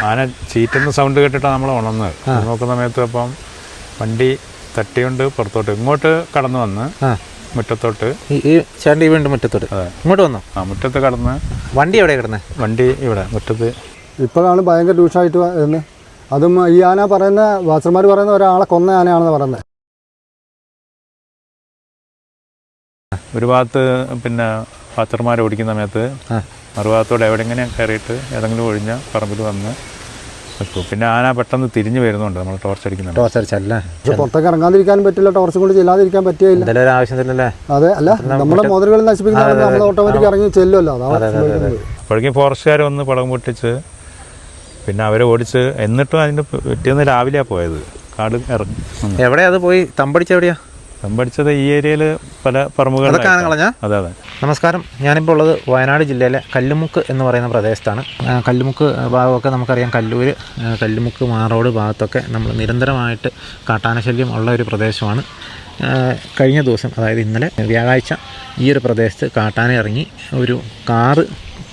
ആന ചീറ്റുന്ന സൗണ്ട് കേട്ടിട്ടാണ് നമ്മൾ ഉണർന്നത്. നോക്കുന്ന സമയത്ത് അപ്പം വണ്ടി തട്ടിയുണ്ട് പുറത്തോട്ട് ഇങ്ങോട്ട് കടന്നു വന്ന് മുറ്റത്തോട്ട് ഈ ചേട്ടൻ ഈ വീണ്ടും മുറ്റത്തോട്ട് ഇങ്ങോട്ട് വന്നു. മുറ്റത്ത് കടന്ന്. വണ്ടി എവിടെ കിടന്നേ? വണ്ടി ഇവിടെ മുറ്റത്ത്. ഇപ്പോഴാണ് ഭയങ്കര രൂക്ഷമായിട്ട് വരുന്നത്. അതും ഈ ആന പറയുന്ന വാച്ചർമാർ പറയുന്ന ഒരാളെ കൊന്ന ആനയാണെന്ന് പറയുന്നത്. ഒരു ഭാഗത്ത് പിന്നെ വാച്ചർമാർ ഓടിക്കുന്ന സമയത്ത് മറുഭാഗത്തോടെ എവിടെങ്ങനെ കയറിയിട്ട് ഏതെങ്കിലും ഒഴിഞ്ഞ പറമ്പിൽ വന്ന് വെക്കും. പിന്നെ ആന പെട്ടെന്ന് തിരിഞ്ഞു വരുന്നുണ്ട്. നമ്മൾ ടോർച്ച് അടിക്കുന്നുണ്ട്. ടോർച്ച് അടിച്ചല്ലേ? പുറത്തേക്ക് ഇറങ്ങാതിരിക്കാനും പറ്റില്ല, ടോർച്ച് കൊണ്ട് ചെല്ലാതിരിക്കാൻ പറ്റിയില്ല. അതെ, അല്ല നമ്മളെ മുതലുകൾ നശിപ്പിക്കുന്ന നമ്മൾ ഓട്ടോമാറ്റിക് ഇറങ്ങി ചെല്ലുമല്ലോ. അപ്പോഴേക്കും ഫോറസ്റ്റുകാർ വന്ന് പടം പൊട്ടിച്ച് പിന്നെ അവരെ ഓടിച്ച്. എന്നിട്ടും അതിൻ്റെ പിറ്റേന്ന് രാവിലെയാണ് പോയത്. കാട് ഇറങ്ങി. എവിടെയാ അത് പോയി തമ്പടിച്ച? എവിടെയാ തമ്പടിച്ചത്? ഈ ഏരിയയിൽ പല പറമ്പുകൾ. അതെ അതെ. നമസ്കാരം. ഞാനിപ്പോൾ ഉള്ളത് വയനാട് ജില്ലയിലെ കല്ലുമുക്ക് എന്ന് പറയുന്ന പ്രദേശത്താണ്. കല്ലുമുക്ക് ഭാഗമൊക്കെ നമുക്കറിയാം. കല്ലുമുക്ക് മാറോട് ഭാഗത്തൊക്കെ നമ്മൾ നിരന്തരമായിട്ട് കാട്ടാനശല്യം ഉള്ള ഒരു പ്രദേശമാണ്. കഴിഞ്ഞ ദിവസം, അതായത് ഇന്നലെ വ്യാഴാഴ്ച, ഈ ഒരു പ്രദേശത്ത് കാട്ടാന ഇറങ്ങി ഒരു കാറ്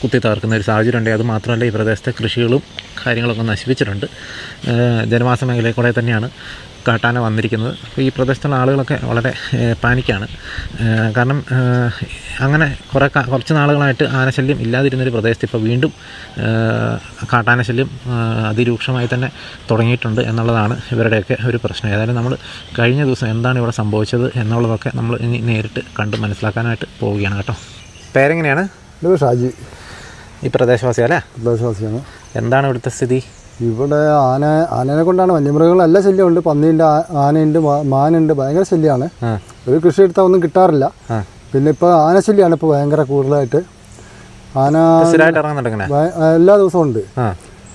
കുത്തി തകർക്കുന്ന ഒരു സാഹചര്യം ഉണ്ട്. അതുമാത്രമല്ല, ഈ പ്രദേശത്തെ കൃഷികളും കാര്യങ്ങളൊക്കെ നശിപ്പിച്ചിട്ടുണ്ട്. ജനവാസ മേഖലയിൽ കൂടെ തന്നെയാണ് കാട്ടാന വന്നിരിക്കുന്നത്. അപ്പോൾ ഈ പ്രദേശത്തുള്ള ആളുകളൊക്കെ വളരെ പാനിക്കാണ്. കാരണം അങ്ങനെ കുറച്ച് നാളുകളായിട്ട് ആനശല്യം ഇല്ലാതിരുന്നൊരു പ്രദേശത്ത് ഇപ്പോൾ വീണ്ടും കാട്ടാനശല്യം അതിരൂക്ഷമായി തന്നെ തുടങ്ങിയിട്ടുണ്ട് എന്നുള്ളതാണ് ഇവരുടെയൊക്കെ ഒരു പ്രശ്നം. ഏതായാലും നമ്മൾ കഴിഞ്ഞ ദിവസം എന്താണ് ഇവിടെ സംഭവിച്ചത് എന്നുള്ളതൊക്കെ നമ്മൾ ഇനി നേരിട്ട് കണ്ട് മനസ്സിലാക്കാനായിട്ട് പോവുകയാണ് കേട്ടോ. പേരെങ്ങനെയാണ്? ഷാജി. ഈ പ്രദേശവാസിയല്ലേ? പ്രദേശവാസിയാണ്. എന്താണ് ഇവിടുത്തെ സ്ഥിതി? ഇവിടെ ആനനെ കൊണ്ടാണ് വന്യമൃഗങ്ങളെല്ലാം ശല്യമുണ്ട്. പന്നിയുണ്ട്, ആനയുണ്ട്, മാനുണ്ട്, ഭയങ്കര ശല്യമാണ്. ഒരു കൃഷി എടുത്താൽ ഒന്നും കിട്ടാറില്ല. പിന്നെ ഇപ്പോൾ ആനശല്യമാണ് ഇപ്പോൾ ഭയങ്കര കൂടുതലായിട്ട്. ആന എല്ലാ ദിവസവും ഉണ്ട്.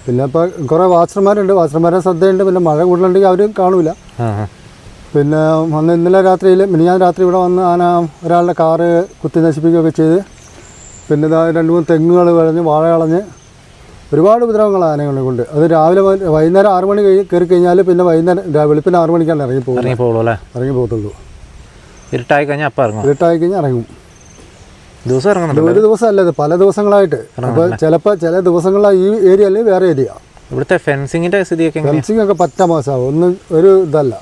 പിന്നെ ഇപ്പോൾ കുറേ വാച്ചർമാരുണ്ട്, വാച്ചർമാരുടെ ശ്രദ്ധയുണ്ട്. പിന്നെ മഴ കൂടുതലുണ്ടെങ്കിൽ അവർ കാണൂല. പിന്നെ ഇന്നലെ രാത്രിയിൽ മിനിഞ്ഞാന്ന് രാത്രി ഇവിടെ വന്ന് ആന ഒരാളുടെ കാറ് കുത്തി നശിപ്പിക്കുകയൊക്കെ ചെയ്ത്. പിന്നെ 2-3 തെങ്ങുകൾ കളഞ്ഞ്, വാഴ കളഞ്ഞ്, ഒരുപാട് ഉപദ്രവങ്ങൾ ആനകളെ കൊണ്ട്. അത് രാവിലെ വൈകുന്നേരം 6 മണി കയറി കഴിഞ്ഞാൽ പിന്നെ വൈകുന്നേരം വെളുപ്പിന് 6 മണിക്കാണ് ഇറങ്ങി പോകത്തുള്ളൂ. ഇരുട്ടായി കഴിഞ്ഞാൽ ഇറങ്ങും. ദിവസം ഇറങ്ങുന്നുണ്ട്? ഒരു ദിവസം അല്ല, ഇത് പല ദിവസങ്ങളായിട്ട്. അപ്പോൾ ചിലപ്പോൾ ചില ദിവസങ്ങളിൽ ഈ ഏരിയ അല്ലെങ്കിൽ വേറെ ഏരിയ. ഇവിടുത്തെ ഫെൻസിങ്ങിൻ്റെ സ്ഥിതിയൊക്കെ? ഫെൻസിങ് ഒക്കെ പറ്റ മോശമാവും. ഒന്നും ഒരു ഇതല്ല.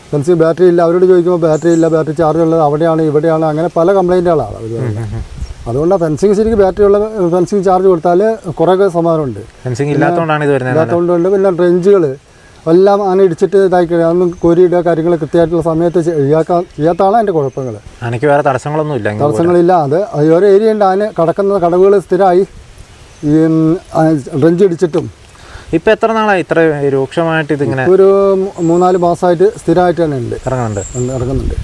ഫെൻസിങ് ബാറ്ററി ഇല്ല. അവരോട് ചോദിക്കുമ്പോൾ ബാറ്ററി ഇല്ല, ബാറ്ററി ചാർജ് ഉള്ളത് അവിടെയാണ് ഇവിടെയാണ്, അങ്ങനെ പല കംപ്ലൈൻറ്റുകളാണ് അവർ. അതുകൊണ്ടാണ് ഫെൻസിങ് ശരിക്കും ബാറ്ററി ഉള്ള ഫെൻസിങ് ചാർജ് കൊടുത്താൽ കുറേ സമാധാനമുണ്ട്. ഫെൻസിങ് ഇല്ലാത്തതുകൊണ്ട് പിന്നെ ട്രെഞ്ചുകൾ എല്ലാം ആന ഇടിച്ചിട്ട് ഇതാക്കി അതൊന്നും കോരിയിടുക, കാര്യങ്ങൾ കൃത്യമായിട്ടുള്ള സമയത്ത് ചെയ്യാത്താണ് അതിൻ്റെ കുഴപ്പങ്ങൾ. എനിക്ക് വേറെ തടസ്സങ്ങളില്ല. അത് ഓരോ ഏരിയ ഉണ്ട്. ആന കടക്കുന്ന കടവുകൾ സ്ഥിരമായി ഈ ട്രെഞ്ച് ഇടിച്ചിട്ടും. ഇപ്പം എത്ര നാളായി ഇത്ര രൂക്ഷമായിട്ട് ഇതിങ്ങനെ? ഒരു 3-4 മാസമായിട്ട് സ്ഥിരമായിട്ട് തന്നെ ഉണ്ട്, ഇറങ്ങുന്നുണ്ട്.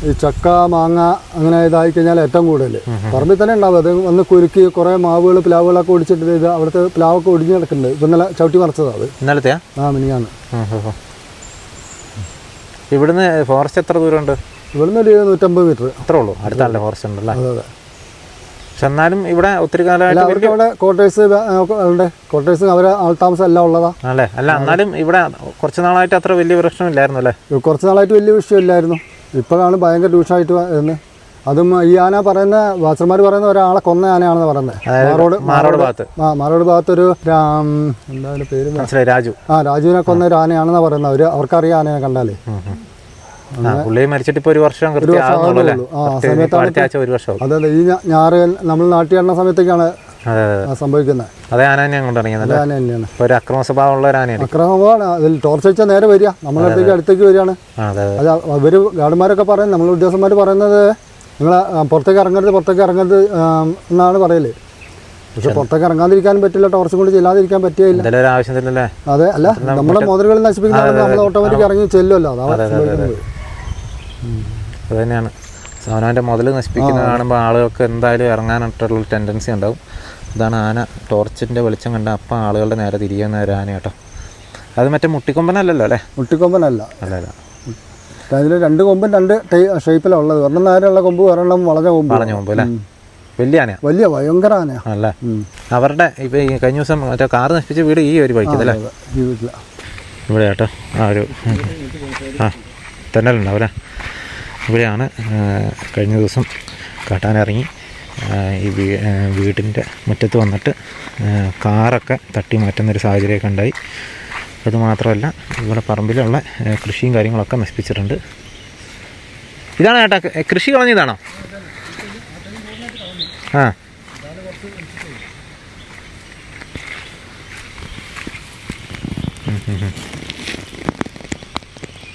ഈ ചക്ക, മാങ്ങ അങ്ങനെ ഇതായി കഴിഞ്ഞാൽ ഏറ്റവും കൂടുതൽ പറമ്പിൽ തന്നെ ഉണ്ടാവും. അത് വന്ന് കുരുക്കി കുറേ മാവുകൾ, പ്ലാവുകളൊക്കെ ഒടിച്ചിട്ട് ഇത് അവിടുത്തെ പ്ലാവൊക്കെ ഒടിഞ്ഞ് കിടക്കുന്നുണ്ട്. ഇപ്പം ഇന്നലെ ചവിട്ടി മറിച്ചതാണ് അത്. ഇന്നലത്തെ? മിനിഞ്ഞാന്ന്. ഇവിടുന്ന് ഫോറസ്റ്റ് എത്ര ദൂരമുണ്ട്? ഇവിടുന്ന് ഒരു 150 മീറ്റർ അത്രേ ഉള്ളൂ. അടുത്താണല്ലേ ഫോറസ്റ്റ് ഉണ്ടല്ലേ? അതെ. പക്ഷെ എന്നാലും ഇവിടെ ഒത്തിരി കാലമായിട്ട് അവർക്ക് അവിടെ ക്വാർട്ടേഴ്സ് അവരെ ആൾതാമസം എല്ലാം ഉള്ളതാണ് അല്ലേ? അല്ല, എന്നാലും ഇവിടെ കുറച്ച് നാളായിട്ട് അത്ര വലിയ പ്രശ്നമില്ലായിരുന്നു അല്ലേ? കുറച്ച് നാളായിട്ട് വലിയ വിഷയമില്ലായിരുന്നു. ഇപ്പോഴാണ് ഭയങ്കര രൂക്ഷമായിട്ട് വരുന്നത്. അതും ഈ ആന പറയുന്ന വാച്ചർമാർ പറയുന്ന ഒരാളെ കൊന്ന ആനയാണെന്ന് പറയുന്നത്. മാറോട് ഭാഗത്ത് ഒരു എന്തായാലും പേര് രാജു. രാജുവിനെ കൊന്ന ഒരു ആനയാണെന്ന് പറയുന്നത്. അവർക്കറിയാം ആനയെ കണ്ടാലേ. പുള്ളി മരിച്ചിട്ട് ഇപ്പോൾ 1 വർഷം അതെ. ഈ ഞാറ് നമ്മൾ നാട്ടിൽ കാണുന്ന സമയത്തൊക്കെയാണ് സംഭവിക്കുന്നത്. അതേ ആന തന്നെയാണ് കൊണ്ടിറങ്ങിയത്. ഒരു അക്രമ സ്വഭാവമുള്ള ഒരു ആനയാണ്. അക്രമമാണ്. അതിൽ ടോർച്ച് വെച്ചാൽ നേരെ വരിക, നമ്മളെ അടുത്തേക്ക് വരികയാണ്. അത് ഇവർ ഗാർഡന്മാരൊക്കെ പറയും, നമ്മൾ ഉദ്യോഗസ്ഥന്മാർ പറയുന്നത് നിങ്ങൾ പുറത്തേക്ക് ഇറങ്ങരുത് എന്നാണ് പറയല്. പക്ഷെ പുറത്തേക്ക് ഇറങ്ങാതിരിക്കാനും പറ്റില്ല, ടോർച്ച് കൊണ്ട് ചെല്ലാതിരിക്കാൻ പറ്റിയില്ല. അതെ, അല്ല നമ്മളെ മുതലുകൾ നശിപ്പിക്കുന്ന നമ്മൾ ഓട്ടോമാറ്റിക് ഇറങ്ങി ചെല്ലുമല്ലോ. അതാണ് അത് തന്നെയാണ്. അവനവൻ്റെ മുതൽ നശിപ്പിക്കുന്നത് കാണുമ്പോൾ ആളുകൾക്ക് എന്തായാലും ഇറങ്ങാനായിട്ടുള്ള ടെൻഡൻസി ഉണ്ടാവും. ഇതാണ് ആന ടോർച്ചിൻ്റെ വെളിച്ചം കണ്ട അപ്പം ആളുകളുടെ നേരെ തിരിയുന്ന ഒരു ആന കേട്ടോ. അത് മറ്റേ മുട്ടിക്കൊമ്പനല്ലല്ലോ അല്ലേ? മുട്ടിക്കൊമ്പനല്ല. അതിൽ 2 കൊമ്പും 2 ഷേപ്പിലാണ് ഉള്ളത്. ഒരെണ്ണം നേരെയുള്ള കൊമ്പ്, ഒരെണ്ണം വളഞ്ഞ കൊമ്പ് അല്ലേ? വലിയ ആനയാണ്. വലിയ ഭയങ്കര ആനയാണ് അല്ലേ? അവരുടെ ഇപ്പം ഈ കഴിഞ്ഞ ദിവസം മറ്റേ കാറ് നശിപ്പിച്ച വീട് ഈ ഒരു വഴിക്കല്ലേ? ഇവിടെ കേട്ടോ. ഒരു തെന്നലുണ്ടാവും അല്ലേ? ഇവിടെയാണ് കഴിഞ്ഞ ദിവസം കാട്ടാനിറങ്ങി ഈ വീടിൻ്റെ മുറ്റത്ത് വന്നിട്ട് കാറൊക്കെ തട്ടി മാറ്റുന്നൊരു സാഹചര്യമൊക്കെ ഉണ്ടായി. അതുമാത്രമല്ല ഇവിടെ പറമ്പിലുള്ള കൃഷിയും കാര്യങ്ങളൊക്കെ നശിപ്പിച്ചിട്ടുണ്ട്. ഇതാണ് ചേട്ടാ കൃഷി കളഞ്ഞതാണോ? ആ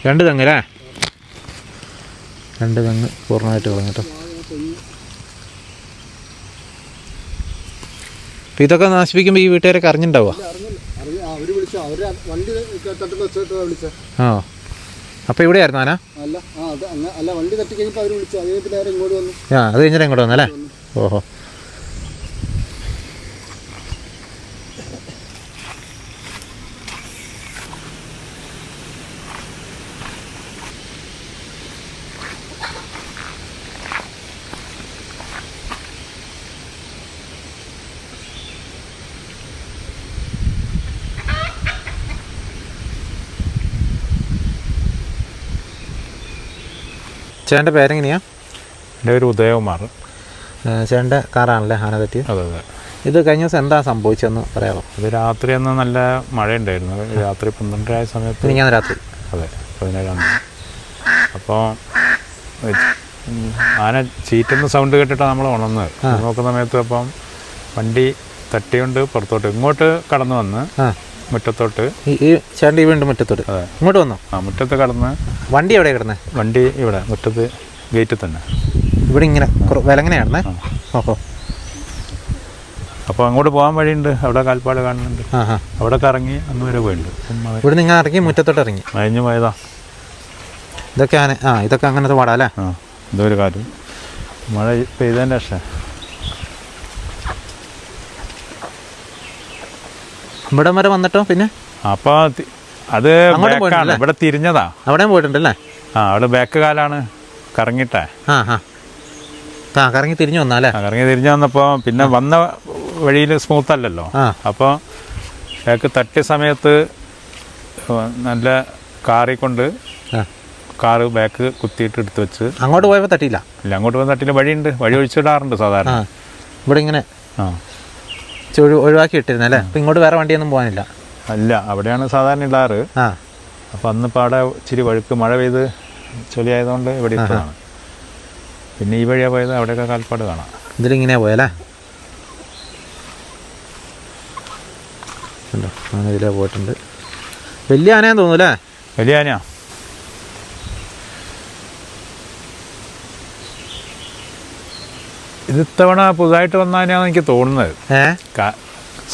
രണ്ട് തെങ്ങ് അല്ലേ? രണ്ട് തെങ്ങ് പൂർണ്ണമായിട്ട് കളഞ്ഞിട്ടോ. അപ്പോൾ ഇതൊക്കെ നശിപ്പിക്കുമ്പോൾ ഈ വീട്ടുകാരൊക്കെ അറിഞ്ഞിട്ടുണ്ടാവുക? ആ അപ്പോൾ ഇവിടെ ആയിരുന്നു ആന? ആ അത് കഴിഞ്ഞിട്ട് ഇങ്ങോട്ട് വന്നല്ലേ? ഓഹോ. ചേട്ടൻ്റെ പേരെങ്ങനെയാ? എൻ്റെ പേര് ഉദയകുമാർ. ചേട്ടൻ്റെ കാറാണല്ലേ ആന തെറ്റിയത്? അതെ അതെ. ഇത് കഴിഞ്ഞ ദിവസം എന്താ സംഭവിച്ചതെന്ന് പറയാമോ? ഇത് രാത്രി അന്ന് നല്ല മഴയുണ്ടായിരുന്നു. രാത്രി 12 സമയത്ത്. ഞാൻ രാത്രി. അതെ, 17 അപ്പോൾ ആന ചീറ്റുന്ന സൗണ്ട് കേട്ടിട്ടാണ് നമ്മൾ ഉണർന്നത്. നോക്കുന്ന സമയത്ത് അപ്പം വണ്ടി തട്ടിയുണ്ട് പുറത്തോട്ട് ഇങ്ങോട്ട് കടന്നു വന്ന് മുറ്റത്തോട്ട്. ഈ ചേട്ടൻ ഈ വീണ്ടും മുറ്റത്തോട്ട് ഇങ്ങോട്ട് വന്നു? ആ, മുറ്റത്ത് കടന്ന്. വണ്ടി എവിടെ കിടന്നേ? വണ്ടി ഇവിടെ മുറ്റത്ത് ഗേറ്റിൽ തന്നെ. ഇവിടെ ഇങ്ങനെ വിലങ്ങനെയാണേ? ഓഹോ. അപ്പോൾ അങ്ങോട്ട് പോകാൻ വഴിയുണ്ട്, അവിടെ കാൽപ്പാട് കാണുന്നുണ്ട്. അവിടെ കറങ്ങി അന്ന് വരെ പോയിട്ടുണ്ട്. ഇവിടെ നിങ്ങൾ ഇറങ്ങി മുറ്റത്തോട്ട് ഇറങ്ങി മയഞ്ഞു പോയതാ. ഇതൊക്കെ ഇതൊക്കെ അങ്ങനത്തെ പാടാ അല്ലേ? ആ, ഇതൊരു കാര്യം. മഴ പെയ്തതിൻ്റെ ശേഷം ഇവിടെ വരെ വന്നിട്ടോ പിന്നെ? അപ്പോൾ അത് ഇവിടെ തിരിഞ്ഞതാ. അവിടെയും പോയിട്ടുണ്ടല്ലേ? ആ, അവിടെ ബാക്ക് കാലാണ് കറങ്ങിയിട്ടേ. കറങ്ങി തിരിഞ്ഞു വന്നാലേ? കറങ്ങി തിരിഞ്ഞു വന്നപ്പോൾ പിന്നെ വന്ന വഴിയിൽ സ്മൂത്ത് അല്ലല്ലോ. അപ്പോൾ ബാക്ക് തട്ടിയ സമയത്ത് നല്ല കാറിക്കൊണ്ട് കാറ് ബാക്ക് കുത്തിയിട്ട് എടുത്ത് വെച്ച്. അങ്ങോട്ട് പോയപ്പോൾ തട്ടിയില്ല? ഇല്ല, അങ്ങോട്ട് പോയി തട്ടിയില്ല. വഴിയുണ്ട്, വഴി ഒഴിച്ചിടാറുണ്ട് സാധാരണ. ഇവിടെ ഇങ്ങനെ ഒഴിവാക്കി ഇട്ടിരുന്നല്ലേ? അപ്പം ഇങ്ങോട്ട് വേറെ വണ്ടിയൊന്നും പോകാനില്ല? അല്ല, അവിടെയാണ് സാധാരണ ഇടാറ്. അപ്പം അന്നിപ്പോൾ അവിടെ ഇച്ചിരി വഴുക്ക് മഴ പെയ്ത് ചൊലിയായതുകൊണ്ട് ഇവിടെ ഇട്ടതാണ്. പിന്നെ ഈ വഴിയാണ് പോയത്, അവിടെയൊക്കെ കാൽപ്പാട് കാണാം. ഇതിലിങ്ങനെ പോയല്ലേ? അങ്ങനെ ഇതിലേ പോയിട്ടുണ്ട്. വലിയ ആനയാന്ന് തോന്നുന്നു അല്ലേ? വലിയ ആനയാ. ഇത് ഇത്തവണ പുതുതായിട്ട് വന്ന ആനയാണെന്ന് എനിക്ക് തോന്നുന്നത്.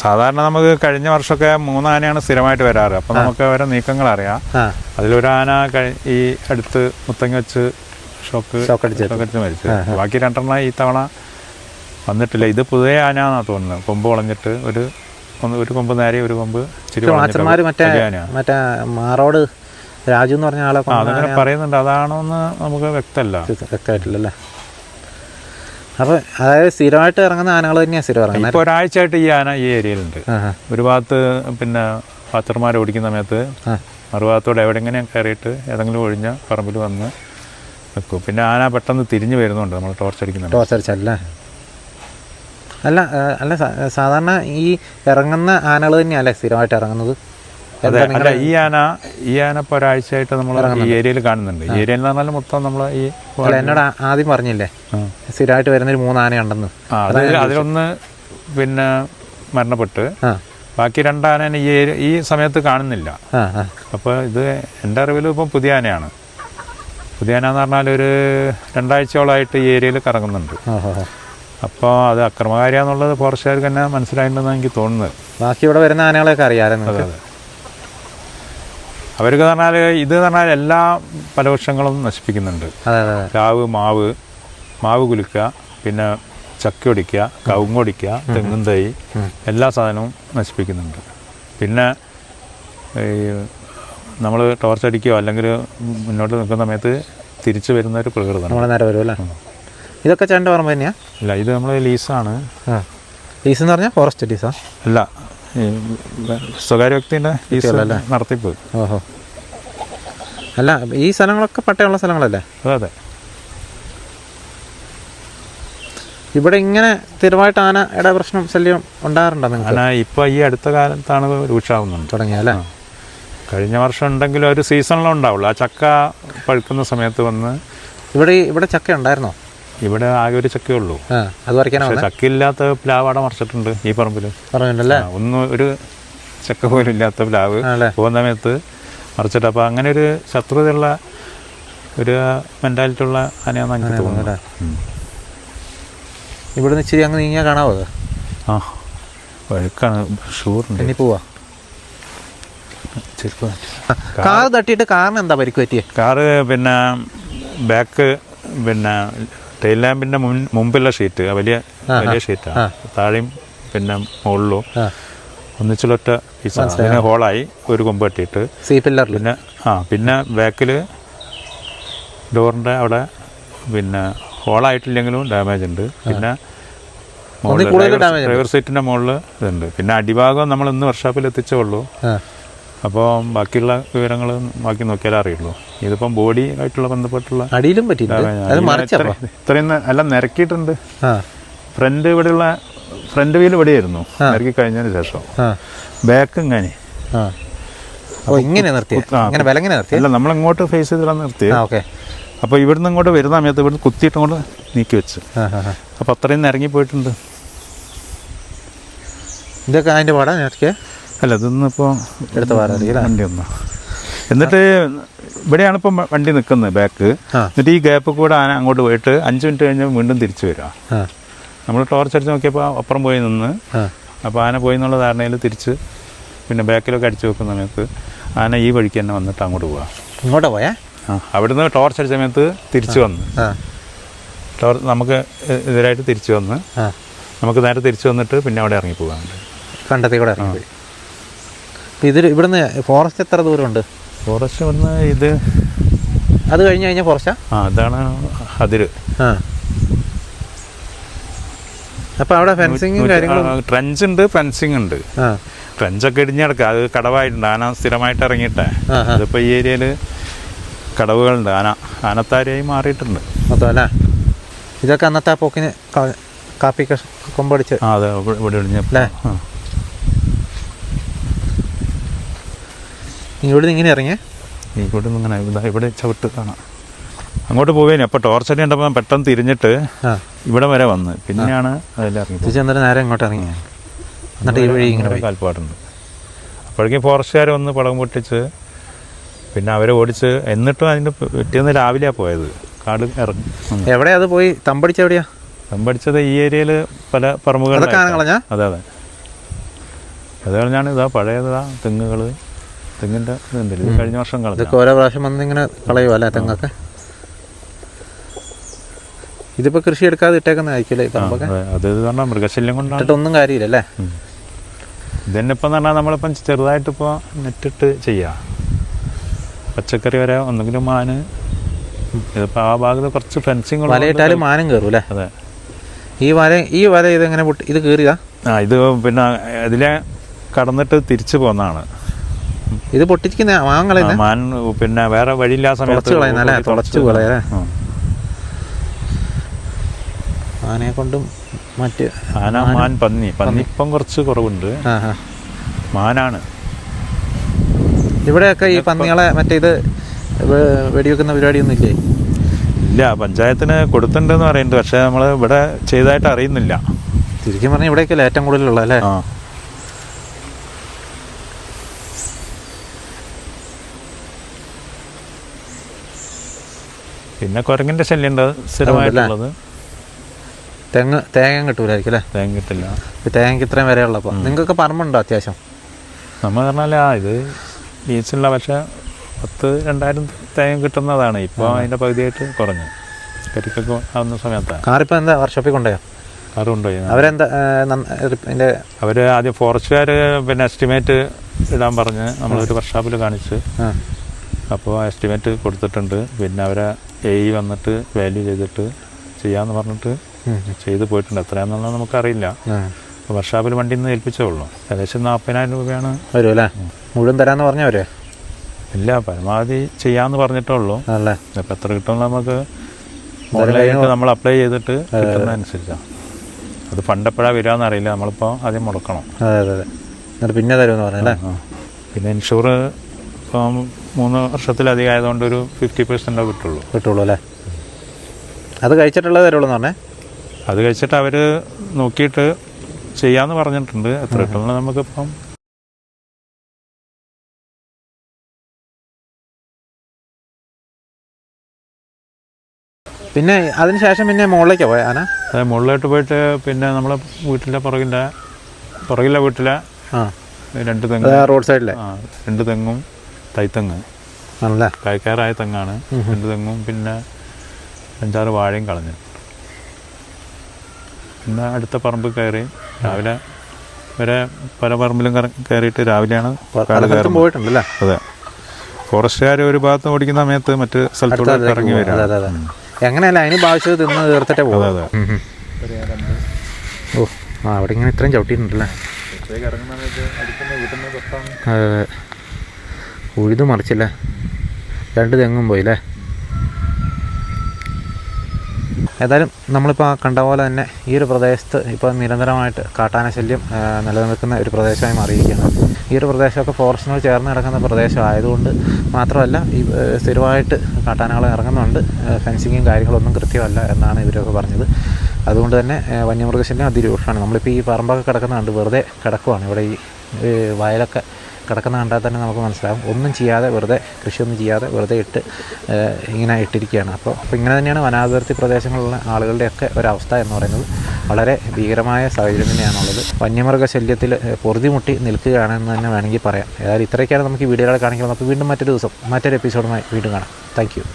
സാധാരണ നമുക്ക് കഴിഞ്ഞ വർഷമൊക്കെ 3 ആനയാണ് സ്ഥിരമായിട്ട് വരാറ്. അപ്പം നമുക്ക് അവരെ നീക്കങ്ങൾ അറിയാം. അതിലൊരു ആന ഈ അടുത്ത് മുത്തങ്ങ വെച്ച് ഷോക്ക് അടിച്ച് മരിച്ചു. ബാക്കി 2 ഈ തവണ വന്നിട്ടില്ല. ഇത് പുതിയ ആനയാണെന്നാണ് തോന്നുന്നത്. കൊമ്പ് വളഞ്ഞിട്ട് ഒരു കൊമ്പ് നേരെ, ഒരു കൊമ്പ് മറ്റേ മാറോട് രാജു എന്ന് പറഞ്ഞ ആളെ അതങ്ങനെ പറയുന്നുണ്ട്. അതാണോന്ന് നമുക്ക് വ്യക്തമായിട്ടില്ലല്ലേ? അപ്പോൾ അതായത് സ്ഥിരമായിട്ട് ഇറങ്ങുന്ന ആനകൾ തന്നെയാണ് സ്ഥിരം ഇറങ്ങുന്നത്. ഇപ്പോൾ ഒരാഴ്ചയായിട്ട് ഈ ആന ഈ ഏരിയയിലുണ്ട്. ഒരു ഭാഗത്ത് പിന്നെ പാച്ചർമാർ ഓടിക്കുന്ന സമയത്ത് മറുഭാഗത്തോടെ എവിടെങ്ങനെ കയറിയിട്ട് ഏതെങ്കിലും ഒഴിഞ്ഞ പറമ്പിൽ വന്ന് വെക്കും. പിന്നെ ആന പെട്ടെന്ന് തിരിഞ്ഞു വരുന്നുണ്ട് നമ്മൾ ടോർച്ച് അടിച്ചല്ലേ? അല്ല സാധാരണ ഈ ഇറങ്ങുന്ന ആനകൾ തന്നെയല്ലേ സ്ഥിരമായിട്ട് ഇറങ്ങുന്നത്? അല്ല, ഈ ആന ഇപ്പോൾ ഒരാഴ്ചയായിട്ട് നമ്മൾ ഈ ഏരിയയിൽ കാണുന്നുണ്ട്. ഈ ഏരിയയിൽ എന്ന് പറഞ്ഞാൽ മൊത്തം നമ്മൾ ഈ എന്നോട് ആദ്യം പറഞ്ഞില്ലേ സ്ഥിരമായിട്ട് വരുന്നൊരു 3 ആനയുണ്ടെന്ന്? അതിലൊന്ന് പിന്നെ മരണപ്പെട്ട് ബാക്കി 2 ആനേനെ ഈ സമയത്ത് കാണുന്നില്ല. അപ്പോൾ ഇത് എൻ്റെ അറിവിൽ ഇപ്പം പുതിയ ആനയാണ്. പുതിയ ആന എന്ന് പറഞ്ഞാൽ ഒരു 2 ആഴ്ചയോളമായിട്ട് ഈ ഏരിയയിൽ കറങ്ങുന്നുണ്ട്. അപ്പോൾ അത് അക്രമകാരിയാന്നുള്ളത് ഫോറസ്റ്റുകാർക്ക് തന്നെ മനസ്സിലായിട്ടുണ്ടെന്നാണ് എനിക്ക് തോന്നുന്നത്. ബാക്കി ഇവിടെ വരുന്ന ആനകളെയൊക്കെ അറിയാമായിരുന്നു. അതെ, അവർക്ക് പറഞ്ഞാൽ ഇത് പറഞ്ഞാൽ എല്ലാ ഫലവൃക്ഷങ്ങളും നശിപ്പിക്കുന്നുണ്ട്. പ്ലാവ്, മാവ് കുലുക്കുക, പിന്നെ ചക്ക ഒടിക്കുക, കവുങ്ങൊടിക്കുക, തെങ്ങും തൈ, എല്ലാ സാധനവും നശിപ്പിക്കുന്നുണ്ട്. പിന്നെ നമ്മൾ ടോർച്ച് അടിക്കുകയോ അല്ലെങ്കിൽ മുന്നോട്ട് നിൽക്കുന്ന സമയത്ത് തിരിച്ചു വരുന്ന ഒരു പ്രകൃതമാണ്. ഇതൊക്കെ ചേട്ടൻ്റെ പറമ്പ് തന്നെയാ? ഇല്ല, ഇത് നമ്മൾ ലീസാണ്. ലീസ് എന്ന് പറഞ്ഞാൽ ഫോറസ്റ്റ് ലീസാ? അല്ല, സ്വകാര്യ വ്യക്തിൻ്റെ ലീസ് നടത്തിപ്പ്. ഓഹോ. അല്ല, ഈ സ്ഥലങ്ങളൊക്കെ പട്ടയമുള്ള സ്ഥലങ്ങളല്ലേ? അതെ. ഇവിടെ ഇങ്ങനെ സ്ഥിരമായിട്ട് ആനയുടെ പ്രശ്നം ശല്യം ഉണ്ടാകാറുണ്ടോ നിങ്ങൾക്ക്? ആന ഇപ്പോൾ ഈ അടുത്ത കാലത്താണ് രൂക്ഷമാവുന്നുണ്ട് തുടങ്ങിയല്ലേ? കഴിഞ്ഞ വർഷം ഉണ്ടെങ്കിലും ഒരു സീസണിലും ഉണ്ടാവുള്ളൂ. ആ ചക്ക പഴുക്കുന്ന സമയത്ത് വന്ന്. ഇവിടെ ചക്ക ഉണ്ടായിരുന്നോ? ഇവിടെ ആകെ ഒരു ചക്കയേ ഉള്ളൂ. അത് പറിക്കാനാണ്. ചക്കയില്ലാത്ത പ്ലാവാട മറിച്ചിട്ടുണ്ട് ഈ പറമ്പിൽ. പറഞ്ഞിട്ടുണ്ടല്ലേ? ഒന്നും ഒരു ചക്ക പോലും ഇല്ലാത്ത പ്ലാവ് പോകുന്ന സമയത്ത് മറിച്ചിട്ട്. അപ്പോൾ അങ്ങനെ ഒരു ശത്രുതയുള്ള ഒരു മെൻറ്റാലിറ്റി ഉള്ള ആനയാണെന്ന് എനിക്ക് തോന്നുന്നത്. ഇവിടുന്ന് ഇച്ചിരി അങ്ങ് നീങ്ങിയാൽ കാണാവോ അത്? ആ വഴുക്കാണ്, ഷൂറുണ്ട്. ഇനി പോവാ. കാർ തട്ടിയിട്ട് കാറിന് എന്താ പരിക്ക് പറ്റിയേ? കാറ് പിന്നെ ബാക്ക് പിന്നെ ടെയിൽ ലാമ്പിൻ്റെ മുമ്പുള്ള ഷീറ്റ്, വലിയ ഷീറ്റാണ്. താഴെയും പിന്നെ മുകളിലും ഒന്നിച്ചുള്ളൊറ്റ പീസാണ്. അതിന് ഹോളായി ഒരു കൊമ്പ് കെട്ടിയിട്ട് സീപില്ലറിൽ. പിന്നെ ബാക്കിൽ ഡോറിൻ്റെ അവിടെ പിന്നെ ഹോളായിട്ടില്ലെങ്കിലും ഡാമേജ് ഉണ്ട്. പിന്നെ ഡ്രൈവർ സീറ്റിൻ്റെ മുകളിൽ ഇതുണ്ട്. പിന്നെ അടിഭാഗം നമ്മൾ ഇന്ന് വർക്ക്ഷോപ്പിൽ എത്തിച്ചേ ഉള്ളൂ. അപ്പോൾ ബാക്കിയുള്ള വിവരങ്ങൾ ബാക്കി നോക്കിയാലേ അറിയുള്ളൂ. ഇതിപ്പം ബോഡി ആയിട്ടുള്ള ബന്ധപ്പെട്ടുള്ള അടിയിലും പറ്റില്ല. ഇത്രയും എല്ലാം നിരക്കിയിട്ടുണ്ട്. ഫ്രണ്ട് ഇവിടെയുള്ള ഫ്രണ്ട് വീൽ ഇവിടെയായിരുന്നു നിരക്കി കഴിഞ്ഞതിന് ശേഷം. ബാക്ക് ഇങ്ങനെ അല്ല, നമ്മളിങ്ങോട്ട് ഫേസ് ചെയ്തിടാൻ നിർത്തി. അപ്പോൾ ഇവിടുന്ന് ഇങ്ങോട്ട് വരുന്ന സമയത്ത് ഇവിടുന്ന് കുത്തിയിട്ട് ഇങ്ങോട്ട് നീക്കി വെച്ച്. അപ്പോൾ അത്രയും ഇറങ്ങിപ്പോയിട്ടുണ്ട്. ഇതൊക്കെ അതിൻ്റെ പാടാ നേരത്തെ? അല്ല, ഇതൊന്നിപ്പോൾ എടുത്ത വണ്ടി ഒന്നും. എന്നിട്ട് ഇവിടെയാണ് ഇപ്പം വണ്ടി നിൽക്കുന്നത് ബാക്ക്. എന്നിട്ട് ഈ ഗ്യാപ്പ് കൂടെ ആന അങ്ങോട്ട് പോയിട്ട് 5 മിനിറ്റ് കഴിഞ്ഞ് വീണ്ടും തിരിച്ചു വരിക. നമ്മൾ ടോർച്ച് അടിച്ച് നോക്കിയപ്പോൾ അപ്പുറം പോയി നിന്ന്. അപ്പോൾ ആന പോയി എന്നുള്ള ധാരണയിൽ തിരിച്ച് പിന്നെ ബാക്കിലൊക്കെ അടിച്ചു വെക്കുന്ന സമയത്ത് ആന ഈ വഴിക്ക് തന്നെ വന്നിട്ട് അങ്ങോട്ട് പോവാ. ഇങ്ങോട്ടാ പോയാ? അവിടുന്ന് ടോർച്ച് അടിച്ച സമയത്ത് തിരിച്ചു വന്ന് നമുക്ക് എതിരായിട്ട് തിരിച്ചു വന്ന് നമുക്ക് നേരെ തിരിച്ചു വന്നിട്ട് പിന്നെ അവിടെ ഇറങ്ങി പോകാറുണ്ട്. കണ്ടത്തി കൂടെ ഇറങ്ങി. ഇവിടുന്ന് ഫോറസ്റ്റ് എത്ര ദൂരമുണ്ട്? ഫോറസ്റ്റ് ഇവിടുന്ന് ഇത് അത് കഴിഞ്ഞ് കഴിഞ്ഞാൽ ഫോറസ്റ്റാ? അതാണ് അതിര്. അപ്പോൾ അവിടെ ഫെൻസിങ്ങും കാര്യങ്ങളും? ട്രെഞ്ച് ഉണ്ട്, ഫെൻസിങ് ഉണ്ട്. ട്രെഞ്ചൊക്കെ ഇടിഞ്ഞ് കിടക്കുക. അത് കടവായിട്ടുണ്ട്. ആന സ്ഥിരമായിട്ട് ഇറങ്ങിയിട്ടേ. അതിപ്പോൾ ഈ ഏരിയയിൽ കടവുകളുണ്ട്. ആനത്താരയായി മാറിയിട്ടുണ്ട് മൊത്തം അല്ലേ? ഇതൊക്കെ അന്നത്തെ പോക്കിന് കാപ്പിക്ക് കൊമ്പടിച്ച്. അതെ, ഇവിടെ ഇടിഞ്ഞല്ലേ. ഇവിടുന്ന് ഇങ്ങനെ ഇറങ്ങിയേ? ഇവിടുന്ന് ഇങ്ങനെ ഇവിടെ ചവിട്ട് കാണാം. അങ്ങോട്ട് പോവേനെ. അപ്പോൾ ടോർച്ചടി കണ്ടപ്പോൾ പെട്ടെന്ന് തിരിഞ്ഞിട്ട് ഇവിടെ വരെ വന്ന് പിന്നെയാണ് അതെല്ലാം ഇറങ്ങി. തിരിച്ച് നേരെ ഇങ്ങോട്ട് ഇറങ്ങി. എന്നിട്ട് ഈ വഴി ഇങ്ങനെ കാൽപ്പാടുണ്ട്. അപ്പോഴേക്കും ഫോറസ്റ്റുകാർ വന്ന് പടം പൊട്ടിച്ച് പിന്നെ അവരെ ഓടിച്ച്. എന്നിട്ടും അതിൻ്റെ പിറ്റേന്ന് രാവിലെയാണ് പോയത്. കാട് ഇറങ്ങി. എവിടെയാ അത് പോയി തമ്പടിച്ച? എവിടെയാ തമ്പടിച്ചത്? ഈ ഏരിയയിൽ പല പറമ്പുകൾ. അതെ അതെ, അത് കളഞ്ഞാണ്. ഇതാ പഴയതാ തെങ്ങുകൾ, തെങ്ങിൻ്റെ ഇതുണ്ടല്ലോ. ഇത് കഴിഞ്ഞ വർഷം കളഞ്ഞു. ഇതൊക്കെ ഓരോ പ്രാവശ്യം വന്ന് ഇങ്ങനെ കളയുമോ അല്ലേ തെങ്ങൊക്കെ? ഇതിപ്പോൾ കൃഷി എടുക്കാതെ ഇട്ടേക്കുന്നതായിരിക്കില്ലേ ഈ പറമ്പൊക്കെ? അത് പറഞ്ഞാൽ മൃഗശല്യം കൊണ്ടാണ്. ഒന്നും കാര്യമില്ലല്ലേ? ഇതന്നെ ഇപ്പം പറഞ്ഞാൽ നമ്മളിപ്പം ചെറുതായിട്ടിപ്പോൾ നെറ്റിട്ട് ചെയ്യാം. പച്ചക്കറി വരെ ഒന്നെങ്കിലും മാന്. ഇതിപ്പോൾ ആ ഭാഗത്ത് കുറച്ച് ഫെൻസിങ് വലയിട്ടാലും മാനും കയറും അല്ലേ? അതെ. ഈ വല ഇതെങ്ങനെ ഇത് കയറിയതാ? ഇത് പിന്നെ അതിലെ കടന്നിട്ട് തിരിച്ചു പോന്നതാണ്. ഇത് പൊട്ടിക്കുന്ന മാൻ പിന്നെ വേറെ വഴിയില്ലാ സമയത്ത് ആനയെ കൊണ്ടും മറ്റ് ആന, മാൻ, പന്നി ഇപ്പം കുറച്ച് കുറവുണ്ട്. മാനാണ് ഇവിടെയൊക്കെ. ഈ പന്നികളെ മറ്റേ ഇത് വെടിവെക്കുന്ന പരിപാടിയൊന്നും ഇല്ലേ? ഇല്ല, പഞ്ചായത്തിന് കൊടുത്തിട്ടുണ്ടെന്ന് പറയുന്നുണ്ട്. പക്ഷെ നമ്മൾ ഇവിടെ ചെയ്തതായിട്ട് അറിയുന്നില്ല. ശരിക്കും പറഞ്ഞാൽ ഇവിടെയൊക്കെയല്ലേ ഏറ്റവും കൂടുതലുള്ള അല്ലേ? പിന്നെ കുരങ്ങിൻ്റെ ശല്യം ഉണ്ട് സ്ഥിരമായിട്ടുള്ളത്. തേങ്ങ കിട്ടൂലായിരിക്കും അല്ലേ? തേങ്ങ കിട്ടില്ല. തേങ്ങയ്ക്ക് ഇത്രയും വരെ ഉള്ളപ്പോൾ നിങ്ങൾക്കൊക്കെ പറമ്പുണ്ടോ അത്യാവശ്യം? നമ്മൾ പറഞ്ഞാൽ ഇത് ബീച്ചുള്ള, പക്ഷേ 10,000-2000 തേങ്ങ കിട്ടുന്നതാണ്. ഇപ്പോൾ അതിൻ്റെ പകുതിയായിട്ട് കുറഞ്ഞു. കരിക്കൊക്കെ ആവുന്ന സമയത്താണ്. കാറിപ്പോൾ എന്താ വർക്ക്ഷോപ്പിൽ കൊണ്ടുപോയോ? കാർ കൊണ്ടുപോയി. അവരെന്താ അവർ ആദ്യം ഫോറസ്റ്റുകാർ പിന്നെ എസ്റ്റിമേറ്റ് ഇടാൻ പറഞ്ഞ് നമ്മളൊരു വർക്ക്ഷോപ്പിൽ കാണിച്ച്. അപ്പോൾ എസ്റ്റിമേറ്റ് കൊടുത്തിട്ടുണ്ട്. പിന്നെ അവരെ AE വന്നിട്ട് വാല്യൂ ചെയ്തിട്ട് ചെയ്യാമെന്ന് പറഞ്ഞിട്ട് ചെയ്ത് പോയിട്ടുണ്ട്. എത്രയാണെന്നുള്ളത് നമുക്കറിയില്ല. വർക്ക്ഷോപ്പിൽ വണ്ടി നിന്ന് ഏൽപ്പിച്ചേ ഉള്ളൂ. ഏകദേശം 40,000 രൂപയാണ് വരും അല്ലേ? മുഴുവൻ തരാമെന്ന് പറഞ്ഞവരെ? ഇല്ല, പരമാവധി ചെയ്യാമെന്ന് പറഞ്ഞിട്ടേ ഉള്ളൂ. അല്ലേ? അപ്പോൾ എത്ര കിട്ടുമെന്ന് നമുക്ക് ഓൺലൈനായിട്ട് നമ്മൾ അപ്ലൈ ചെയ്തിട്ട് കിട്ടുന്നതനുസരിച്ചാണ്. അത് ഫണ്ട് എപ്പോഴാണ് വരികയെന്ന് അറിയില്ല, നമ്മളിപ്പോൾ ആദ്യം മുടക്കണം. അതെ അതെ അതെ. എന്നിട്ട് പിന്നെ തരുമെന്ന് പറഞ്ഞല്ലേ. പിന്നെ ഇൻഷൂർ ഇപ്പം 3 വർഷത്തിലധികം ആയതുകൊണ്ട് ഒരു 50% കിട്ടുള്ളൂ അല്ലേ. അത് കഴിച്ചിട്ടുള്ളത് തരുള്ളൂ എന്ന് പറഞ്ഞേ. അത് കഴിച്ചിട്ട് അവർ നോക്കിയിട്ട് ചെയ്യാമെന്ന് പറഞ്ഞിട്ടുണ്ട്. എത്ര കിട്ടുമെന്ന് നമുക്കിപ്പം പിന്നെ അതിന് ശേഷം പിന്നെ മുകളിലേക്കാണ് പോയ ആന. അതെ, മുകളിലോട്ട് പോയിട്ട് പിന്നെ നമ്മളെ വീട്ടിലെ പുറകിലെ വീട്ടിലെ 2 തെങ്ങ്, റോഡ് സൈഡിലെ 2 തെങ്ങും തൈത്തെങ്ങ് ആണല്ലേ, കായ്ക്കാറായ തെങ്ങാണ്. 2 തെങ്ങും പിന്നെ 5-6 വാഴയും കളഞ്ഞു. പിന്നെ അടുത്ത പറമ്പ് കയറി രാവിലെ വരെ പല പറമ്പിലും കയറിയിട്ട് രാവിലെയാണ് പോയിട്ടുണ്ടല്ലേ. അതെ, ഫോറസ്റ്റുകാർ ഒരു ഭാഗത്ത് ഓടിക്കുന്ന സമയത്ത് മറ്റ് സ്ഥലത്തൂടെ ഇറങ്ങി വരും. എങ്ങനെയല്ല അതിന് ഭാവിച്ചത് തിന്ന് തീർത്തിട്ടേ പോകും. അതെ. ഓ അവിടെ ഇങ്ങനെ ഇത്രയും ചവിട്ടിയിട്ടുണ്ടല്ലേ. അതെ, ഉഴുതു മറിച്ചില്ലേ, 2 തെങ്ങും പോയില്ലേ. ഏതായാലും നമ്മളിപ്പോൾ കണ്ട പോലെ തന്നെ ഈ ഒരു പ്രദേശത്ത് ഇപ്പോൾ നിരന്തരമായിട്ട് കാട്ടാന ശല്യം നിലനിൽക്കുന്ന ഒരു പ്രദേശമായി മാറിയിരിക്കുകയാണ്. ഈ ഒരു പ്രദേശമൊക്കെ ഫോറസ്റ്റിനോട് ചേർന്ന് കിടക്കുന്ന പ്രദേശം ആയതുകൊണ്ട് മാത്രമല്ല ഈ സ്ഥിരമായിട്ട് കാട്ടാനകൾ ഇറങ്ങുന്നുണ്ട്. ഫെൻസിങ്ങും കാര്യങ്ങളൊന്നും കൃത്യമല്ല എന്നാണ് ഇവരൊക്കെ പറഞ്ഞത്. അതുകൊണ്ട് തന്നെ വന്യമൃഗശല്യം അതിരൂക്ഷമാണ്. നമ്മളിപ്പോൾ ഈ പറമ്പൊക്കെ കിടക്കുന്നുണ്ട്, വെറുതെ കിടക്കുവാണ്. ഇവിടെ ഈ വയലൊക്കെ കിടക്കുന്ന കണ്ടാൽ തന്നെ നമുക്ക് മനസ്സിലാകും. ഒന്നും ചെയ്യാതെ വെറുതെ കൃഷിയൊന്നും ചെയ്യാതെ വെറുതെ ഇങ്ങനെ ഇട്ടിരിക്കുകയാണ്. അപ്പോൾ ഇങ്ങനെ തന്നെയാണ് വനാതിർത്തി പ്രദേശങ്ങളിലുള്ള ആളുകളുടെയൊക്കെ ഒരവസ്ഥ എന്ന് പറയുന്നത്. വളരെ ഭീകരമായ സാഹചര്യം തന്നെയാണുള്ളത്. വന്യമൃഗശല്യത്തിൽ പൊറുതിമുട്ടി നിൽക്കുകയാണെന്ന് തന്നെ വേണമെങ്കിൽ പറയാം. ഏതായാലും ഇത്രയൊക്കെയാണ് നമുക്ക് ഈ വീഡിയോകളെ കാണിക്കുന്നത്. നമുക്ക് വീണ്ടും മറ്റൊരു ദിവസം മറ്റൊരു എപ്പിസോഡുമായി വീണ്ടും കാണാം. Thank you.